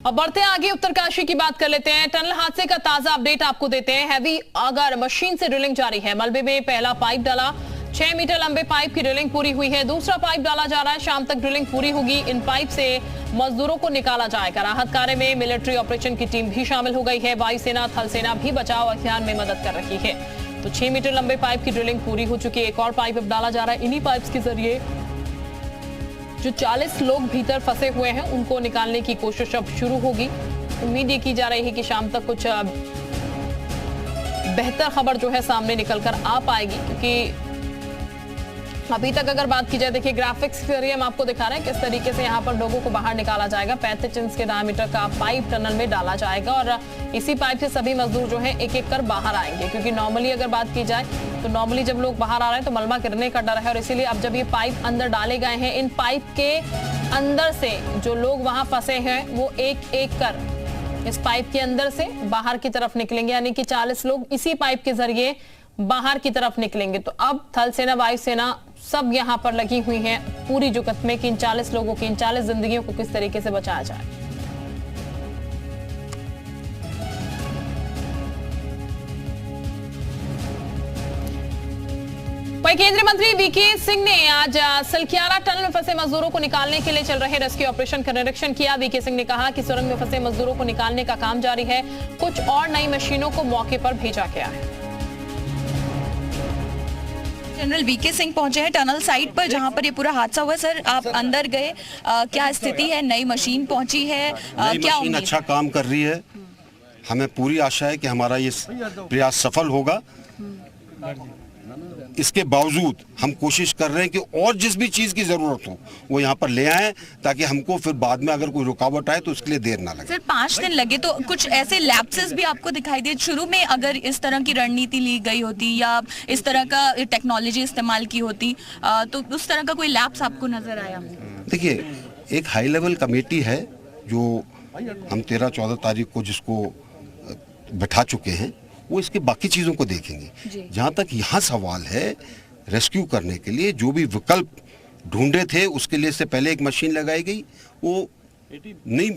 अब बढ़ते हैं आगे, उत्तरकाशी की बात कर लेते हैं। टनल हादसे का ताजा अपडेट आपको देते हैं। हैवी आगर मशीन से ड्रिलिंग जारी है। मलबे में पहला पाइप डाला, 6 मीटर लंबे पाइप की ड्रिलिंग पूरी हुई है। दूसरा पाइप डाला जा रहा है, शाम तक ड्रिलिंग पूरी होगी। इन पाइप से मजदूरों को निकाला जाएगा। राहत कार्य में मिलिट्री ऑपरेशन की टीम भी शामिल हो गई है। वायुसेना, थल सेना भी बचाव अभियान में मदद कर रही है। तो 6 मीटर लंबे पाइप की ड्रिलिंग पूरी हो चुकी है। एक और पाइप अब डाला जा रहा है। इन्हीं पाइप के जरिए जो 40 लोग भीतर फंसे हुए हैं उनको निकालने की कोशिश अब शुरू होगी। उम्मीद ये की जा रही है कि शाम तक कुछ बेहतर खबर जो है सामने निकलकर आ पाएगी, क्योंकि अभी तक अगर बात की जाए, देखिए ग्राफिक्स के जरिए हम आपको दिखा रहे हैं किस तरीके से यहाँ पर लोगों को बाहर निकाला जाएगा। 35 इंच के डायमीटर का पाइप टनल में डाला जाएगा और इसी पाइप से सभी मजदूर जो है एक एक कर बाहर आएंगे, क्योंकि नॉर्मली अगर बात की जाए तो नॉर्मली जब लोग बाहर आ रहे हैं तो मलबा गिरने का डर है, और इसीलिए अब जब ये पाइप अंदर डाले गए हैं, इन पाइप के अंदर से जो लोग वहां फंसे हैं वो एक एक कर इस पाइप के अंदर से बाहर की तरफ निकलेंगे, यानी कि 40 लोग इसी पाइप के जरिए बाहर की तरफ निकलेंगे। तो अब थल सेना, वायुसेना सब यहां पर लगी हुई हैं पूरी जुगत में कि इन 40 लोगों की, इन 40 जिंदगियों को किस तरीके से बचाया जाए। वहीं केंद्रीय मंत्री वीके सिंह ने आज सलक्यारा टनल में फंसे मजदूरों को निकालने के लिए चल रहे रेस्क्यू ऑपरेशन का निरीक्षण किया। वीके सिंह ने कहा कि सुरंग में फंसे मजदूरों को निकालने का काम जारी है। कुछ और नई मशीनों को मौके पर भेजा गया है। जनरल वीके सिंह पहुंचे हैं टनल साइट पर जहां पर ये पूरा हादसा हुआ। सर, आप अंदर गए, क्या स्थिति है? नई मशीन पहुंची है, क्या मशीन अच्छा काम कर रही है। हमें पूरी आशा है कि हमारा ये प्रयास सफल होगा। इसके बावजूद हम कोशिश कर रहे हैं कि और जिस भी चीज की जरूरत हो वो यहाँ पर ले आएं, ताकि हमको फिर बाद में अगर कोई रुकावट आए तो उसके लिए देर ना लगे। सर, 5 दिन लगे तो कुछ ऐसे लैप्सेस भी आपको दिखाई दिए? शुरू में अगर इस तरह की रणनीति ली गई होती या इस तरह का टेक्नोलॉजी इस्तेमाल की होती तो उस तरह का कोई लैप्स आपको नजर आया? देखिए, एक हाई लेवल कमेटी है जो हम 13-14 तारीख को जिसको बैठा चुके हैं, वो इसके बाकी चीज़ों को देखेंगे। जहाँ तक यहाँ सवाल है, रेस्क्यू करने के लिए जो भी विकल्प ढूंढे थे उसके लिए से पहले एक मशीन लगाई गई, वो नहीं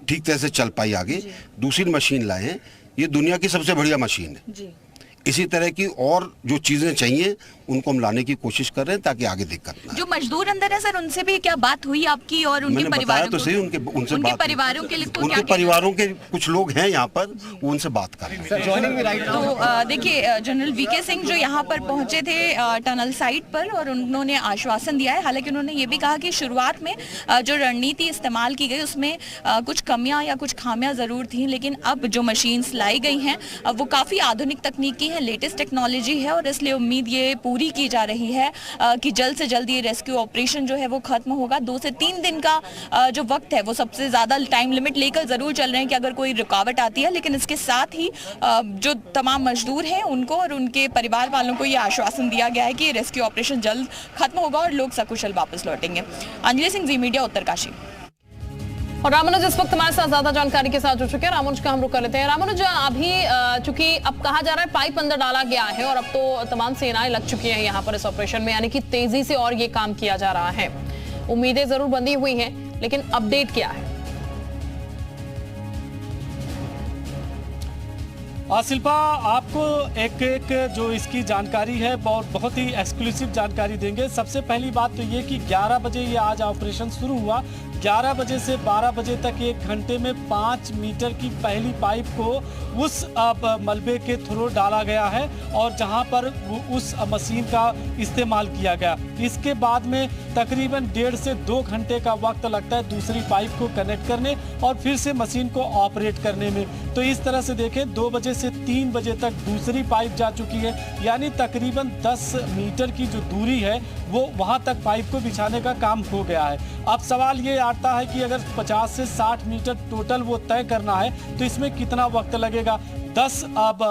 ठीक तरह से चल पाई। आगे दूसरी मशीन लाए हैं। ये दुनिया की सबसे बढ़िया मशीन है। इसी तरह की और जो चीजें चाहिए उनको हम लाने की कोशिश कर रहे हैं ताकि आगे दिक्कत ना। जो मजदूर अंदर है सर, उनसे भी क्या बात हुई आपकी? और उनके परिवारों तो सही, उनसे उनके परिवारों के लिए तो उनके परिवारों के कुछ लोग हैं यहाँ पर, वो उनसे बात कर रहे हैं। तो देखिए, जनरल वीके सिंह जो यहाँ पर पहुंचे थे टनल साइट पर, और उन्होंने आश्वासन दिया है। हालांकि उन्होंने ये भी कहा कि शुरुआत में जो रणनीति इस्तेमाल की गई उसमें कुछ कमियां या कुछ खामियां जरूर थी, लेकिन अब जो मशीन्स लाई गई हैं वो काफी आधुनिक तकनीकी है, लेटेस्ट टेक्नोलॉजी है, और इसलिए उम्मीद ये पूरी की जा रही है कि जल्द से जल्द ये रेस्क्यू ऑपरेशन जो है वो खत्म होगा। 2 से 3 दिन का जो वक्त है वो सबसे ज्यादा टाइम लिमिट लेकर जरूर चल रहे हैं कि अगर कोई रुकावट आती है, लेकिन इसके साथ ही जो तमाम मजदूर हैं उनको और उनके परिवार वालों को ये आश्वासन दिया गया है कि रेस्क्यू ऑपरेशन जल्द खत्म होगा और लोग सकुशल वापस लौटेंगे। अंजलि सिंह, जी मीडिया, उत्तरकाशी। और रामानुज इस वक्त हमारे साथ ज्यादा जानकारी के साथ जुड़ चुके हैं। रामानुज का हम रुक कर लेते हैं। रामानुज, अभी चूंकि अब कहा जा रहा है पाइप अंदर डाला गया है और अब तो तमाम सेनाएं लग चुकी हैं यहाँ पर इस ऑपरेशन में, यानी कि तेजी से और ये काम किया जा रहा है। उम्मीदें जरूर बंधी हुई हैं, लेकिन अपडेट क्या है? शिल्पा, आपको एक एक जो इसकी जानकारी है बहुत ही एक्सक्लूसिव जानकारी देंगे। सबसे पहली बात तो ये कि 11 बजे ये आज ऑपरेशन शुरू हुआ। 11 बजे से 12 बजे तक 1 घंटे में 5 मीटर की पहली पाइप को उस मलबे के थ्रू डाला गया है और जहां पर उस मशीन का इस्तेमाल किया गया। इसके बाद में तकरीबन 1.5 से 2 घंटे का वक्त लगता है दूसरी पाइप को कनेक्ट करने और फिर से मशीन को ऑपरेट करने में। तो इस तरह से देखें, 2 बजे से 3 बजे तक दूसरी पाइप जा चुकी है, यानी तकरीबन 10 मीटर की जो दूरी है वो वहां तक पाइप को बिछाने का काम हो गया है। अब सवाल ये आता है कि अगर 50 से 60 मीटर टोटल वो तय करना है तो इसमें कितना वक्त लगेगा? 10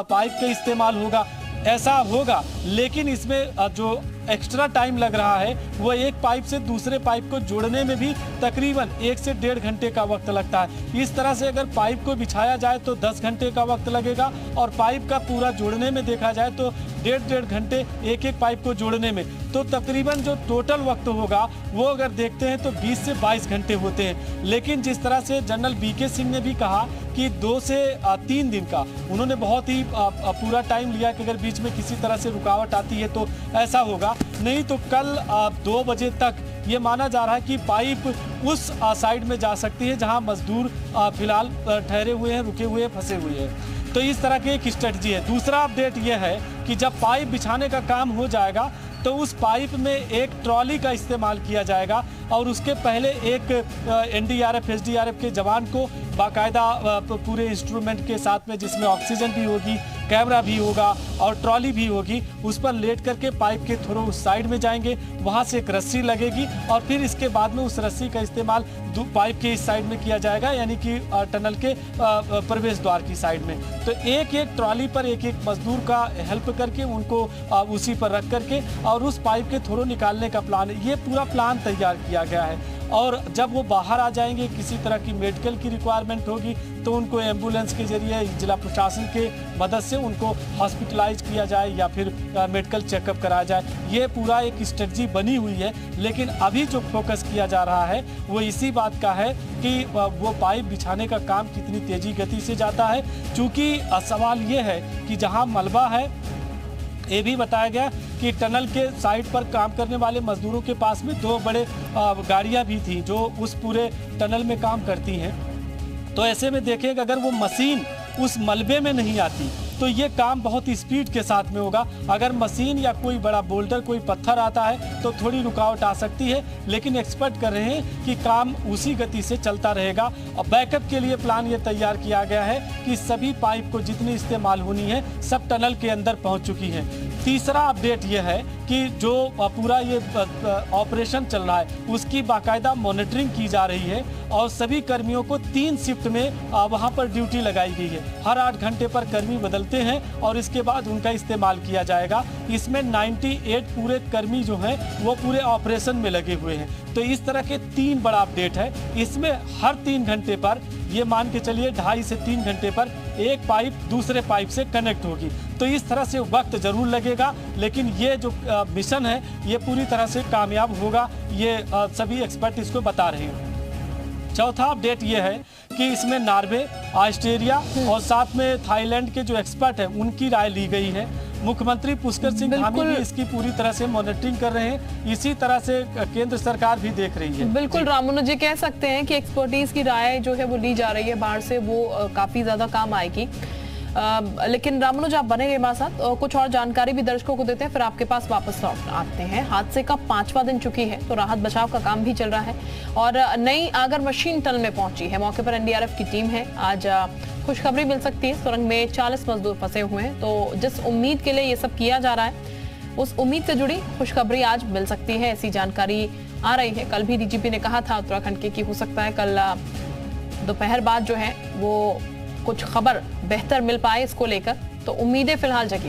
पाइप का इस्तेमाल होगा, ऐसा होगा, लेकिन इसमें जो एक्स्ट्रा टाइम लग रहा है वो एक पाइप से दूसरे पाइप को जोड़ने में भी तकरीबन 1 से 1.5 घंटे का वक्त लगता है। इस तरह से अगर पाइप को बिछाया जाए तो 10 घंटे का वक्त लगेगा और पाइप का पूरा जोड़ने में देखा जाए तो 1.5 घंटे एक एक पाइप को जोड़ने में, तो तकरीबन जो टोटल वक्त होगा वो अगर देखते हैं तो 20 से 22 घंटे होते हैं। लेकिन जिस तरह से जनरल वीके सिंह ने भी कहा कि 2 से 3 दिन का, उन्होंने बहुत ही पूरा टाइम लिया कि अगर बीच में किसी तरह से रुकावट आती है तो ऐसा होगा, नहीं तो कल 2 बजे तक ये माना जा रहा है कि पाइप उस साइड में जा सकती है जहां मजदूर फिलहाल ठहरे हुए हैं, रुके हुए हैं, फंसे हुए हैं। तो इस तरह की एक स्ट्रेटजी है। दूसरा अपडेट ये है कि जब पाइप बिछाने का काम हो जाएगा तो उस पाइप में एक ट्रॉली का इस्तेमाल किया जाएगा और उसके पहले एक एनडीआरएफ एसडीआरएफ के जवान को बाकायदा पूरे इंस्ट्रूमेंट के साथ में, जिसमें ऑक्सीजन भी होगी, कैमरा भी होगा और ट्रॉली भी होगी, उस पर लेट करके पाइप के थ्रू उस साइड में जाएंगे, वहां से एक रस्सी लगेगी और फिर इसके बाद में उस रस्सी का इस्तेमाल पाइप के इस साइड में किया जाएगा, यानी कि टनल के प्रवेश द्वार की साइड में। तो एक एक ट्रॉली पर एक एक मजदूर का हेल्प करके उनको उसी पर रख करके और उस पाइप के थ्रू निकालने का प्लान, ये पूरा प्लान तैयार किया गया है। और जब वो बाहर आ जाएंगे, किसी तरह की मेडिकल की रिक्वायरमेंट होगी तो उनको एम्बुलेंस के जरिए जिला प्रशासन के मदद से उनको हॉस्पिटलाइज किया जाए या फिर मेडिकल चेकअप कराया जाए। ये पूरा एक स्ट्रेटजी बनी हुई है। लेकिन अभी जो फोकस किया जा रहा है वो इसी बात का है कि वो पाइप बिछाने का काम कितनी तेजी गति से जाता है, चूँकि सवाल ये है कि जहाँ मलबा है, ये भी बताया गया कि टनल के साइड पर काम करने वाले मजदूरों के पास में 2 बड़े गाड़ियां भी थी जो उस पूरे टनल में काम करती हैं। तो ऐसे में देखें कि अगर वो मशीन उस मलबे में नहीं आती तो ये काम बहुत ही स्पीड के साथ में होगा। अगर मशीन या कोई बड़ा बोल्डर, कोई पत्थर आता है तो थोड़ी रुकावट आ सकती है, लेकिन एक्सपर्ट कर रहे हैं कि काम उसी गति से चलता रहेगा। और बैकअप के लिए प्लान ये तैयार किया गया है कि सभी पाइप को जितनी इस्तेमाल होनी है सब टनल के अंदर पहुंच चुकी हैं। तीसरा अपडेट यह है कि जो पूरा ये ऑपरेशन चल रहा है उसकी बाकायदा मॉनिटरिंग की जा रही है और सभी कर्मियों को 3 शिफ्ट में वहां पर ड्यूटी लगाई गई है। हर 8 घंटे पर कर्मी बदलते हैं और इसके बाद उनका इस्तेमाल किया जाएगा। इसमें 98 पूरे कर्मी जो हैं वो पूरे ऑपरेशन में लगे हुए हैं। तो इस तरह के 3 बड़ा अपडेट है। इसमें हर 3 घंटे पर, ये मान के चलिए 2.5 से 3 घंटे पर एक पाइप दूसरे पाइप से कनेक्ट होगी। तो इस तरह से वक्त जरूर लगेगा, लेकिन ये जो मिशन है ये पूरी तरह से कामयाब होगा, ये सभी एक्सपर्ट इसको बता रहे हैं। चौथा अपडेट ये है कि इसमें नॉर्वे, ऑस्ट्रेलिया और साथ में थाईलैंड के जो एक्सपर्ट हैं उनकी राय ली गई है। मुख्यमंत्री पुष्कर सिंह धामी भी इसकी पूरी तरह से मॉनिटरिंग कर रहे हैं। इसी तरह से केंद्र सरकार भी देख रही है। बिल्कुल राममनोज जी, कह सकते हैं कि एक्सपर्टीज की राय जो है वो ली जा रही है बाहर से, वो काफी ज्यादा काम आएगी। लेकिन राममनोज आप बने हमारे साथ, कुछ और जानकारी भी दर्शकों को देते हैं, फिर आपके पास वापस आते हैं। हादसे का 5वां दिन चुकी है तो राहत बचाव का काम भी चल रहा है और नई आगर मशीन टनल में पहुंची है। मौके पर एनडीआरएफ की टीम है। आज खुशखबरी मिल सकती है, सुरंग में 40 मजदूर फंसे हुए हैं। तो जिस उम्मीद के लिए ये सब किया जा रहा है उस उम्मीद से जुड़ी खुशखबरी आज मिल सकती है, ऐसी जानकारी आ रही है। कल भी डीजीपी ने कहा था उत्तराखंड के कि हो सकता है कल दोपहर बाद जो है वो कुछ खबर बेहतर मिल पाए इसको लेकर, तो उम्मीदें फिलहाल जगी।